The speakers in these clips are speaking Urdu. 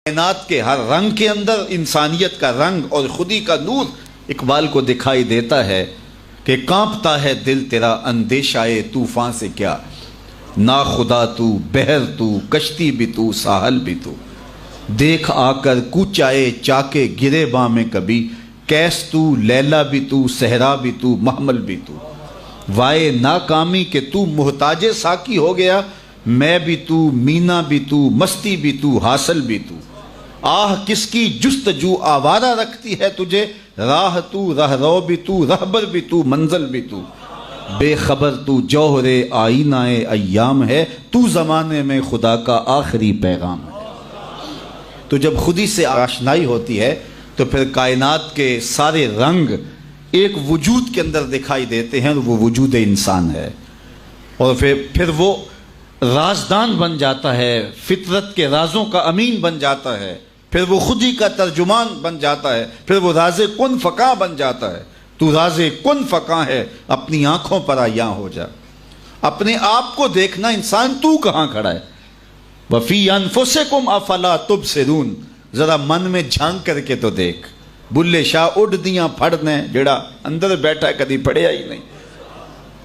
کائنات کے ہر رنگ کے اندر انسانیت کا رنگ اور خودی کا نور اقبال کو دکھائی دیتا ہے کہ کانپتا ہے دل تیرا اندیشائے طوفان سے کیا، نا خدا تو، بحر تو، کشتی بھی تو، ساحل بھی تو، دیکھ آ کر کوچائے چاکے گرے باں میں کبھی، کیس تو، لیلا بھی تو، صحرا بھی تو، محمل بھی تو، وائے ناکامی کہ تو محتاج ساکی ہو گیا، میں بھی تو، مینا بھی تو، مستی بھی تو، حاصل بھی تو، آہ کس کی جستجو آوارہ رکھتی ہے تجھے، راہ تو، رہرو بھی تو، رہبر بھی تو، منزل بھی تو، بے خبر تو جوہر آئینہ ایام ہے، تو زمانے میں خدا کا آخری پیغام ہے۔ تو جب خودی سے آشنائی ہوتی ہے تو پھر کائنات کے سارے رنگ ایک وجود کے اندر دکھائی دیتے ہیں، اور وہ وجود انسان ہے، اور پھر وہ رازدان بن جاتا ہے، فطرت کے رازوں کا امین بن جاتا ہے، پھر وہ خودی کا ترجمان بن جاتا ہے، پھر وہ راز کن فکاں بن جاتا ہے۔ تو راز کن فکاں ہے، اپنی آنکھوں پر عیاں ہو جا، اپنے آپ کو دیکھنا انسان تو کہاں کھڑا ہے۔ وَفِي أَنفُسِكُمْ أَفَلَا تُبْصِرُونَ، ذرا من میں جھانک کر کے تو دیکھ، بلے شاہ اڈ دیاں پھڑنے جڑا اندر بیٹھا کدی پڑھیا ہی نہیں۔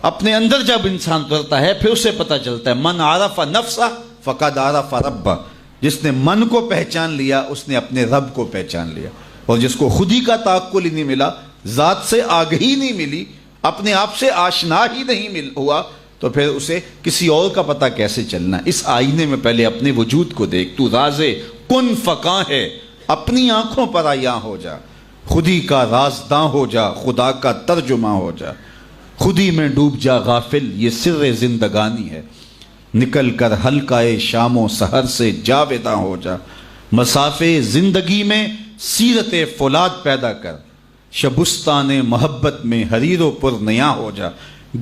اپنے اندر جب انسان اترتا ہے پھر اسے پتہ چلتا ہے، من عرف نفسہ فقد عرف ربہ، جس نے من کو پہچان لیا اس نے اپنے رب کو پہچان لیا، اور جس کو خودی کا تعقل ہی نہیں ملا، ذات سے آگہی نہیں ملی، اپنے آپ سے آشنا ہی نہیں ہوا، تو پھر اسے کسی اور کا پتہ کیسے چلنا۔ اس آئینے میں پہلے اپنے وجود کو دیکھ، تو راز کن فکاں ہے، اپنی آنکھوں پر عیاں ہو جا، خودی کا رازداں ہو جا، خدا کا ترجمہ ہو جا، خودی میں ڈوب جا غافل، یہ سر زندگانی ہے، نکل کر حلقۂ شام و سحر سے جاویداں ہو جا، مسافے زندگی میں سیرت فولاد پیدا کر، شبستان محبت میں حریر و پر نیاں ہو جا،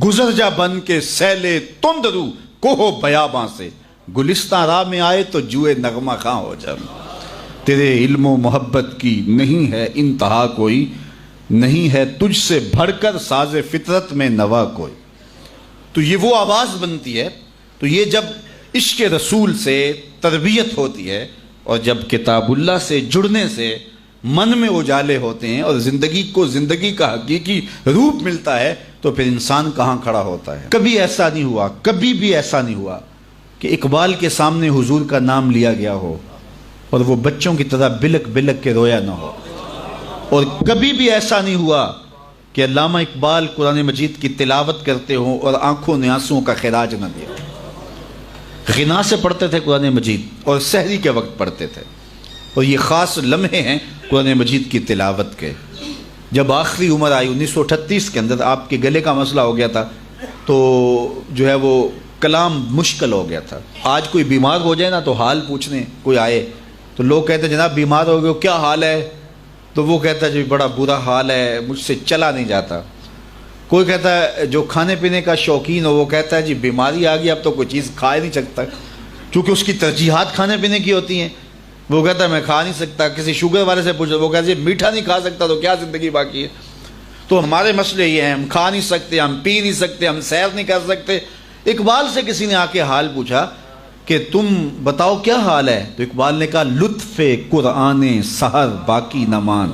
گزر جا بن کے سیل تند رو کوہ بیاباں سے، گلستان راہ میں آئے تو جوئے نغمہ خواں ہو جا، تیرے علم و محبت کی نہیں ہے انتہا کوئی، نہیں ہے تجھ سے بڑھ کر ساز فطرت میں نوا کوئی۔ تو یہ وہ آواز بنتی ہے۔ تو یہ جب عشق رسول سے تربیت ہوتی ہے، اور جب کتاب اللہ سے جڑنے سے من میں اجالے ہوتے ہیں اور زندگی کو زندگی کا حقیقی روپ ملتا ہے، تو پھر انسان کہاں کھڑا ہوتا ہے۔ کبھی ایسا نہیں ہوا، کبھی بھی ایسا نہیں ہوا کہ اقبال کے سامنے حضور کا نام لیا گیا ہو اور وہ بچوں کی طرح بلک بلک کے رویا نہ ہو، اور کبھی بھی ایسا نہیں ہوا کہ علامہ اقبال قرآن مجید کی تلاوت کرتے ہوں اور آنکھوں نے آنسوؤں کا خراج نہ دیا۔ غنا سے پڑھتے تھے قرآن مجید، اور سحری کے وقت پڑھتے تھے، اور یہ خاص لمحے ہیں قرآن مجید کی تلاوت کے۔ جب آخری عمر آئی 1938 کے اندر، آپ کے گلے کا مسئلہ ہو گیا تھا، تو جو ہے وہ کلام مشکل ہو گیا تھا۔ آج کوئی بیمار ہو جائے نا تو حال پوچھنے کوئی آئے تو لوگ کہتے ہیں جناب بیمار ہو گئے، کیا حال ہے؟ تو وہ کہتا ہے جی بڑا برا حال ہے، مجھ سے چلا نہیں جاتا۔ کوئی کہتا ہے جو کھانے پینے کا شوقین ہو وہ کہتا ہے جی بیماری آ گئی، اب تو کوئی چیز کھا ہی نہیں سکتا، کیونکہ اس کی ترجیحات کھانے پینے کی ہوتی ہیں۔ وہ کہتا ہے میں کھا نہیں سکتا۔ کسی شوگر والے سے پوچھو، وہ کہتا ہے جی میٹھا نہیں کھا سکتا تو کیا زندگی باقی ہے؟ تو ہمارے مسئلے یہ ہیں، ہم کھا نہیں سکتے، ہم پی نہیں سکتے، ہم سیر نہیں کر سکتے۔ اقبال سے کسی نے آ کے حال پوچھا کہ تم بتاؤ کیا حال ہے؟ تو اقبال نے کہا لطف قرآن سحر باقی نہ مان۔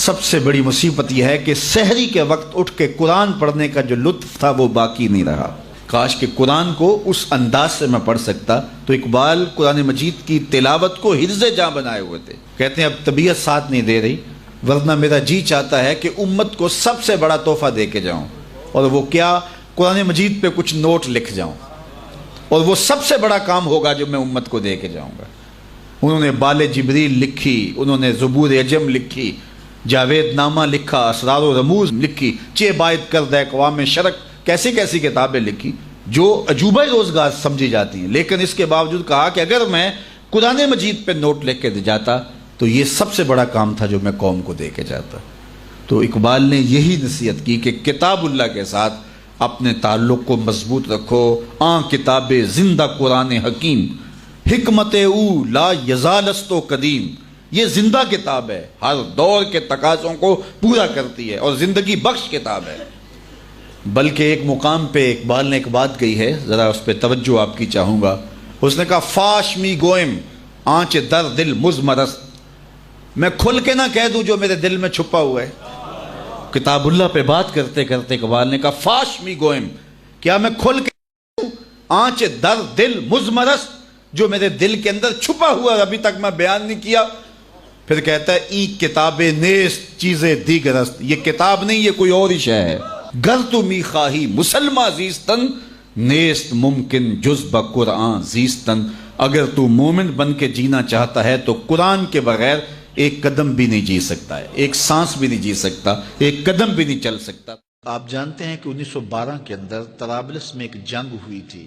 سب سے بڑی مصیبت یہ ہے کہ سحری کے وقت اٹھ کے قرآن پڑھنے کا جو لطف تھا وہ باقی نہیں رہا۔ کاش کہ قرآن کو اس انداز سے میں پڑھ سکتا۔ تو اقبال قرآن مجید کی تلاوت کو حرز جاں بنائے ہوئے تھے۔ کہتے ہیں اب طبیعت ساتھ نہیں دے رہی، ورنہ میرا جی چاہتا ہے کہ امت کو سب سے بڑا تحفہ دے کے جاؤں، اور وہ کیا؟ قرآن مجید پہ کچھ نوٹ لکھ جاؤں، اور وہ سب سے بڑا کام ہوگا جو میں امت کو دے کے جاؤں گا۔ انہوں نے بال جبریل لکھی، انہوں نے زبور عجم لکھی، جاوید نامہ لکھا، اسرار و رموز لکھی، چہ باید کردہ اقوام شرق، کیسی کیسی کتابیں لکھی جو عجوبہ روزگار سمجھی جاتی ہیں۔ لیکن اس کے باوجود کہا کہ اگر میں قرآن مجید پہ نوٹ لکھ کے جاتا تو یہ سب سے بڑا کام تھا جو میں قوم کو دے کے جاتا۔ تو اقبال نے یہی نصیحت کی کہ کتاب اللہ کے ساتھ اپنے تعلق کو مضبوط رکھو۔ کتاب زندہ قرآن حکیم، حکمت او لا یزالست و قدیم، یہ زندہ کتاب ہے، ہر دور کے تقاضوں کو پورا کرتی ہے، اور زندگی بخش کتاب ہے۔ بلکہ ایک مقام پہ اقبال نے ایک بات کہی ہے، ذرا اس پہ توجہ آپ کی چاہوں گا۔ اس نے کہا فاش می گوئم آنچ در دل مزمرست، میں کھل کے نہ کہہ دوں جو میرے دل میں چھپا ہوا ہے۔ کتاب اللہ پہ بات کرتے کرتے اقبال نے کہا فاش می گوئم، کیا میں کھل کے کہہ دوں آنچ در دل مزمرست، جو میرے دل کے اندر چھپا ہوا ہے ابھی تک میں بیان نہیں کیا۔ پھر کہتا ہے ای کتاب نیست چیزیں دیگرست، یہ کتاب نہیں، یہ کوئی اور ہی شے ہے۔ گر تو می خواہی مسلمہ زیستن، نیست ممکن جز بقرآن زیستن، اگر تو مومن بن کے جینا چاہتا ہے تو قرآن کے بغیر ایک قدم بھی نہیں جی سکتا ہے، ایک سانس بھی نہیں جی سکتا، ایک قدم بھی نہیں چل سکتا۔ آپ جانتے ہیں کہ 1912 کے اندر طرابلس میں ایک جنگ ہوئی تھی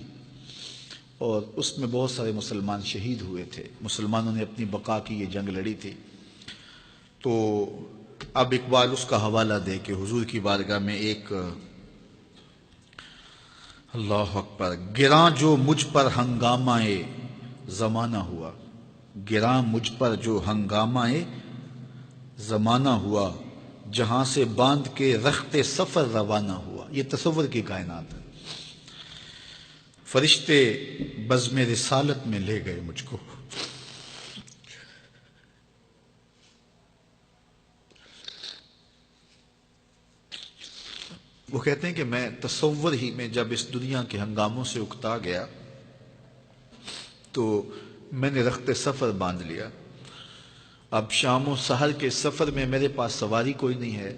اور اس میں بہت سارے مسلمان شہید ہوئے تھے، مسلمانوں نے اپنی بقا کی یہ جنگ لڑی تھی۔ تو اب اقبال اس کا حوالہ دے کہ حضور کی بارگاہ میں ایک اللہ اکبر، گراں جو مجھ پر ہنگامہ زمانہ ہوا، گراں مجھ پر جو ہنگامہ زمانہ ہوا، جہاں سے باندھ کے رخت سفر روانہ ہوا۔ یہ تصور کی کائنات ہے۔ فرشتے بزم رسالت میں لے گئے مجھ کو، وہ کہتے ہیں کہ میں تصور ہی میں جب اس دنیا کے ہنگاموں سے اکتا گیا تو میں نے رخت سفر باندھ لیا۔ اب شام و سحر کے سفر میں میرے پاس سواری کوئی نہیں ہے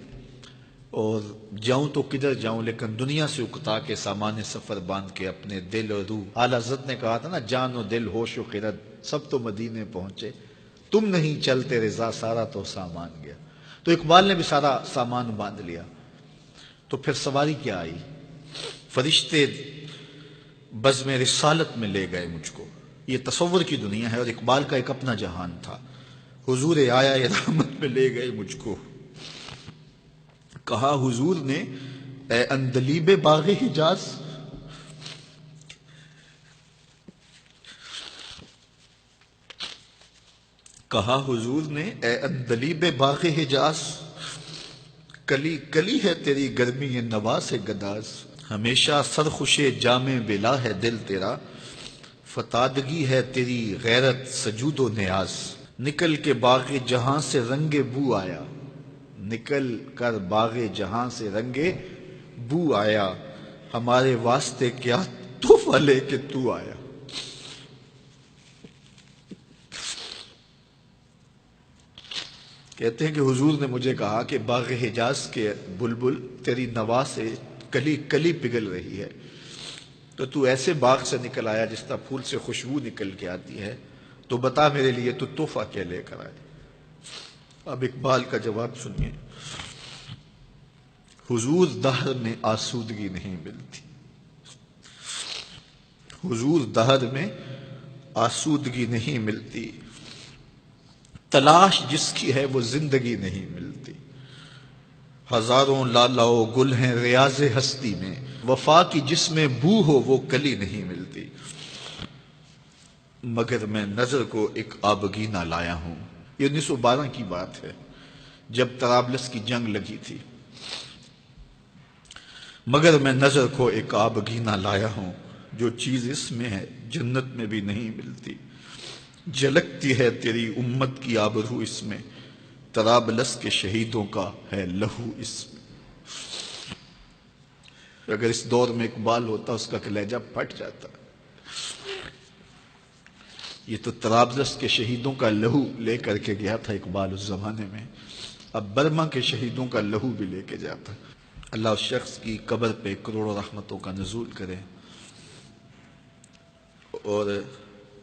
اور جاؤں تو کدھر جاؤں، لیکن دنیا سے اکتا کے سامان سفر باندھ کے اپنے دل اور روح، اعلیٰ حضرت نے کہا تھا نا، جان و دل ہوش و خرد سب تو مدینے پہنچے، تم نہیں چلتے رضا سارا تو سامان گیا۔ تو اقبال نے بھی سارا سامان باندھ لیا، تو پھر سواری کیا آئی؟ فرشتے بزم رسالت میں لے گئے مجھ کو۔ یہ تصور کی دنیا ہے اور اقبال کا ایک اپنا جہان تھا۔ حضور آیا رحمت میں لے گئے مجھ کو، کہا حضور نے اے اندلیب باغ حجاز، کہا حضور نے اے اندلیب باغ حجاز، کلی کلی ہے تیری گرمی نواز گداز، ہمیشہ سرخوش جام بلا ہے دل تیرا، فتادگی ہے تیری غیرت سجود و نیاز، نکل کے باغ جہاں سے رنگ بو آیا، نکل کر باغ جہاں سے رنگ بو آیا، ہمارے واسطے کیا تحفہ لے کے تو آیا۔ کہتے ہیں کہ حضور نے مجھے کہا کہ باغ حجاز کے بلبل تیری نوا سے کلی کلی پگھل رہی ہے، تو ایسے باغ سے نکل آیا جس طرح پھول سے خوشبو نکل کے آتی ہے، تو بتا میرے لیے تو تحفہ کیا لے کر آئے؟ اب اقبال کا جواب سنیے، حضور دہر میں آسودگی نہیں ملتی، حضور دہر میں آسودگی نہیں ملتی، تلاش جس کی ہے وہ زندگی نہیں ملتی، ہزاروں لالا و گل ہیں ریاض ہستی میں، وفا کی جس میں بو ہو وہ کلی نہیں ملتی، مگر میں نظر کو ایک آبگینہ لایا ہوں۔ یہ 1912 کی بات ہے جب طرابلس کی جنگ لگی تھی۔ مگر میں نظر کو ایک آبگینہ لایا ہوں، جو چیز اس میں ہے جنت میں بھی نہیں ملتی، جھلکتی ہے تیری امت کی آبرو اس میں، طرابلس کے شہیدوں کا ہے لہو اس میں۔ اگر اس دور میں اقبال ہوتا اس کا کلیجہ پھٹ جاتا۔ یہ تو طرابلس کے شہیدوں کا لہو لے کر کے گیا تھا اقبال اس زمانے میں، اب برما کے شہیدوں کا لہو بھی لے کے جاتا۔ اللہ اس شخص کی قبر پہ کروڑوں رحمتوں کا نزول کرے اور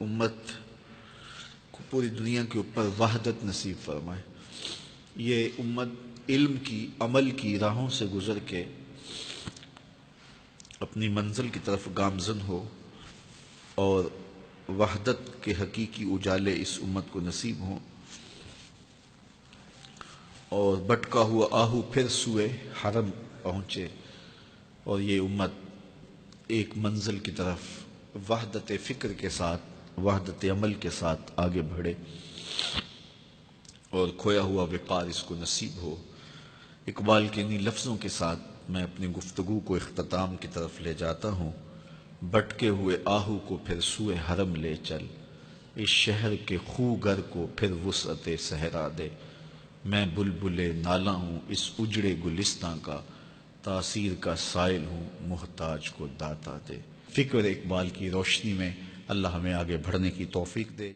امت کو پوری دنیا کے اوپر وحدت نصیب فرمائے۔ یہ امت علم کی، عمل کی راہوں سے گزر کے اپنی منزل کی طرف گامزن ہو اور وحدت کے حقیقی اجالے اس امت کو نصیب ہوں، اور بھٹکا ہوا آہو پھر سوئے حرم پہنچے اور یہ امت ایک منزل کی طرف وحدت فکر کے ساتھ، وحدت عمل کے ساتھ آگے بڑھے اور کھویا ہوا وقار اس کو نصیب ہو۔ اقبال کے انہی لفظوں کے ساتھ میں اپنی گفتگو کو اختتام کی طرف لے جاتا ہوں۔ بھٹکے ہوئے آہو کو پھر سوئے حرم لے چل، اس شہر کے خوگر کو پھر وسعت صحرا دے۔ میں بلبل نالا ہوں اس اجڑے گلستاں کا، تاثیر کا سائل ہوں محتاج کو داتا دے۔ فکر اقبال کی روشنی میں اللہ ہمیں آگے بڑھنے کی توفیق دے۔